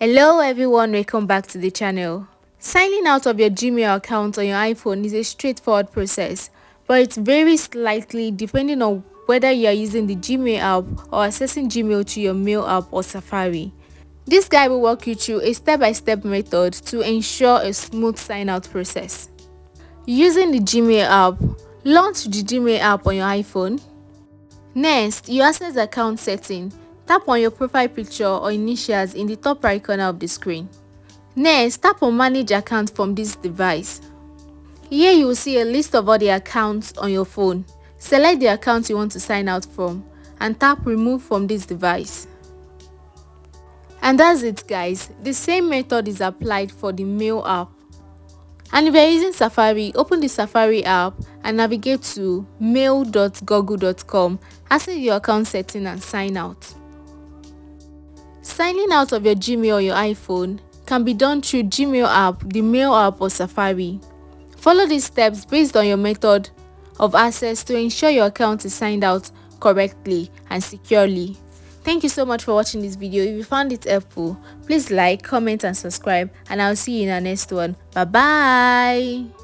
Hello everyone, welcome back to the channel. Signing out of your Gmail account on your iPhone is a straightforward process, but it varies slightly depending on whether you are using the Gmail app or accessing Gmail to your Mail app or Safari. This guide will walk you through a step-by-step method to ensure a smooth sign-out process. Using the Gmail app, launch the Gmail app on your iPhone. Next, you access account setting. Tap on your profile picture or initials in the top right corner of the screen. Next, tap on Manage Account from this device. Here you will see a list of all the accounts on your phone. Select the account you want to sign out from and tap Remove from this device. And that's it guys, the same method is applied for the Mail app. And if you're using Safari, open the Safari app and navigate to mail.google.com, access your account setting and sign out. Signing out of your Gmail or your iPhone can be done through Gmail app, the Mail app or Safari. Follow these steps based on your method of access to ensure your account is signed out correctly and securely. Thank you so much for watching this video. If you found it helpful, please like, comment and subscribe, and I'll see you in our next one. Bye bye.